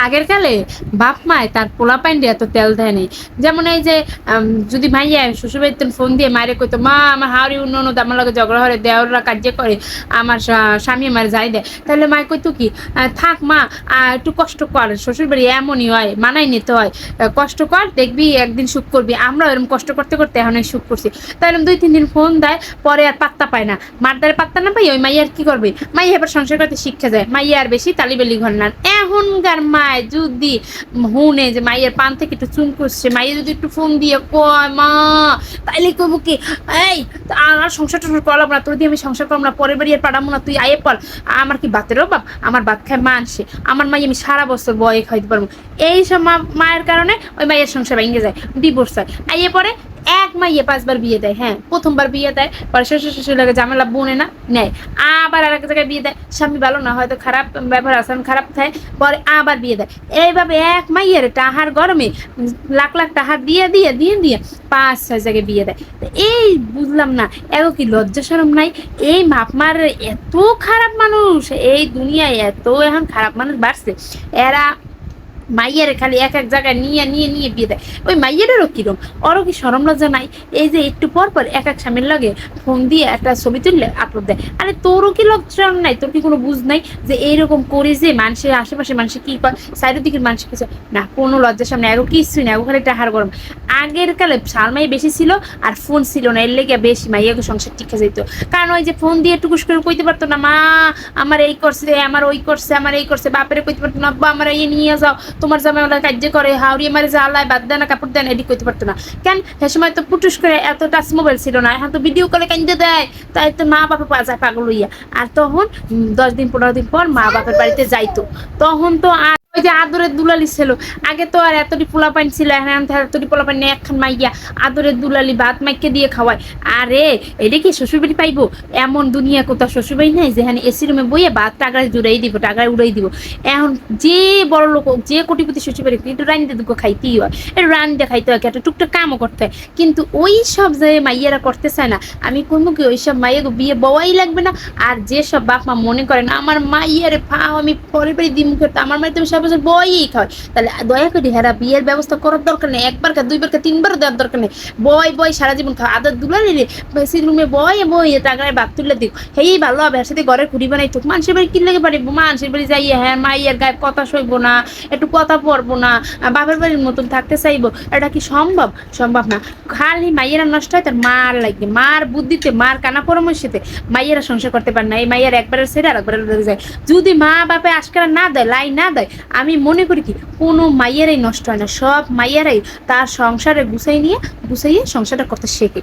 আগের কালে বাপ মায় তার পোলা পাইন্ডে এত তেল দেয়নি। যেমন এই যে যদি মাইয়া শ্বশুরবাড়িতে ফোন দিয়ে মায়ের কইতো, মা আমার হাওড়ি উন্নয়ন আমার লগে ঝগড়া হরে দেওয়াররা কার্য করে, আমার স্বামী আমার যাই দেয়, তাহলে মায় কইতো কি, থাক মা একটু কষ্ট কর, শ্বশুরবাড়ি এমনই হয়, মানাই নিতে হয়, কষ্ট কর দেখবি একদিন সুখ করবি। আমরা এরকম কষ্ট করতে করতে এখন সুখ করছি। তাহলে 2-3 দিন ফোন দেয়, পরে আর পাত্তা পায় না। মার দ্বারে পাত্তা না পাই ওই মাইয়ার কি করবে, মাইয়া এবার সংসার করতে শিক্ষা যায়, মাইয়া আর বেশি তালিবেলি ঘর না। এখনকার মায় যদি হুনে যে মাইয়ের পান থেকে একটু চুম করছে, মাইয়া যদি একটু ফোন দিয়ে কয় মা, তাইলে কইব কি, এই আর সংসার টংসার করলাম না, তোর দিয়ে আমি সংসার করলাম না, পরের বাড়ি আর পাঠাবো না, তুই আয়ে পর, আমার কি বাতের অভাব, আমার ভাত খায় মানছে, আমার মাই আমি সারা বছর বয়ে খাইতে পারবো। এই সব মায়ের কারণে ওই মাইয়ের সংসার ভেঙে যায়, ডিভোর্স হয়। আইয়ে পরে এক মাইয়ে 5বার বিয়ে দেয়। হ্যাঁ, প্রথমবার বিয়ে দেয়, পরে শ্বশুর শ্বশুর লাগে ঝামেলা বনে না নেয়, আবার আর এক জায়গায় বিয়ে দেয়, স্বামী ভালো না, হয়তো খারাপ ব্যবহার আচরণ খারাপ থাকে, পরে আবার বিয়ে দেয়। এইভাবে এক মাইয়ের টাহার গরমে লাখ লাখ টাহার দিয়ে দিয়ে দিয়ে দিয়ে 5-6 জায়গায় বিয়ে দেয়। এই বুঝলাম না, এগো কি লজ্জা শরম নাই? এই মাপমার এত খারাপ মানুষ এই দুনিয়ায়, এত এখন খারাপ মানুষ বাড়ছে। এরা মাইয়ের খালি এক এক জায়গায় নিয়ে নিয়ে নিয়ে বিয়ে দেয়। ওই মাইয়েরও কিরম, ওরও কি শরম লজ্জা নাই? এই যে একটু পর পর এক এক স্বামীর লগে ফোন দিয়ে একটা ছবি তুললে আপলোড দেয়। আরে তোরও কি লজ্জা নাই? তোর কি কোনো বুঝ নাই যে এইরকম করে যে মানুষের আশেপাশে মানুষের কি কয়, চারিদিকের মানুষ কিছু না, কোনো লজ্জার সামনে এগো কিছুই না, এগো খালি টাহার গরম। আগের কালে শালমাই বেশি ছিল আর ফোন ছিল না, এর লেগে বেশি মাইয়াকে সংসার টিকে যেত। কারণ ওই যে ফোন দিয়ে টুকুস করে কইতে পারতো না, মা আমার এই করছে, আমার ওই করছে, আমার এই করছে, বাপেরে কইতে পারতো না, আব্বা আমার এই নিয়ে যাও, তোমার জামাই ওরা কার্য করে, হাওড়ি মারে জ্বালায়, বাদ দেয় না, কাপড় দেয় না, এটি করতে পারতো না। কেন সে সময় তো পুটুস করে এত টাচ মোবাইল ছিল না, এখন তো ভিডিও কলে কান্দে দেয়, তাই তো মা বাপে পাওয়া যায় পাগল হইয়া। আর তখন 10 দিন 15 দিন পর মা বাপের বাড়িতে যাইতো, তখন তো আর ওই যে আদরের দুলালি ছিল। আগে তো আর এতটি পোলাপাইন ছিল, এখন এতটি পোলাপাইন নেই, একখান মাইয়া আদরের দুলালি ভাত মাইকে দিয়ে খাওয়ায়। আরে এটা কি শ্বশুরবাড়ি পাইবো? এমন দুনিয়া কোথাও শ্বশুরবাড়ি নাই যেখানে এসি রুমে বইয়ে ভাত টাকায় জুড়াই দিব, টাকায় উড়াই দিব। এখন যে বড় লোক, যে কোটিপতি শ্বশুরবাড়ি, একটু রান্না দুঃখ খাইতেই হয়, একটু রান্না খাইতে হয়, একটা টুকটাক কামও করতে হয়। কিন্তু ওই সব যে মাইয়েরা করতে চায় না। আমি কোনো কি ওই সব মাইয়াকে বিয়ে বওয়াই লাগবে না। আর যেসব বাপ মা মনে করেন আমার মাইয়ারে ফাও আমি পরের বাড়ি দিম করতে, আমার মায়ের তুমি 7 বছর বয়ই খাওয়াই, তাহলে দয়া করে হেরা বিয়ের ব্যবস্থা করার দরকার নেই, 1বার 2বার 3বার দেওয়ার দরকার নেই। বয় সারা জীবন খাওয়া আদর দুলালি রে, বেশি রুমে বয়ে টাকায় ভাত তুলে দিও, হেই ভালো হবে। এর সাথে ঘরের খুঁড়ি বানাই তো, মানুষের বাড়ি কি লাগে পারিব, মানুষের বাড়ি যাইয়ে হ্যাঁ মাইয়ের গায়ে কথা সইবো না, একটু কথা পড়বো না, বাপের বাড়ির মতন থাকতে চাইবো, এটা কি সম্ভব? সম্ভব না। খালি মাইয়েরা নষ্ট হয় তার মার লাগে, মার বুদ্ধিতে, মার কানা পরামর্শতে মাইয়েরা সংসার করতে পারে না। এই মাইয়ের একবারের ছেড়ে আর একবারের যায়। যদি মা বাপে আজকাল না দেয়, লাই না দেয়, আমি মনে করি কি কোনো মাইয়েরাই নষ্ট হয় না, সব মাইয়েরাই তার সংসারে গুছাইয়ে সংসারটা করতে শেখে।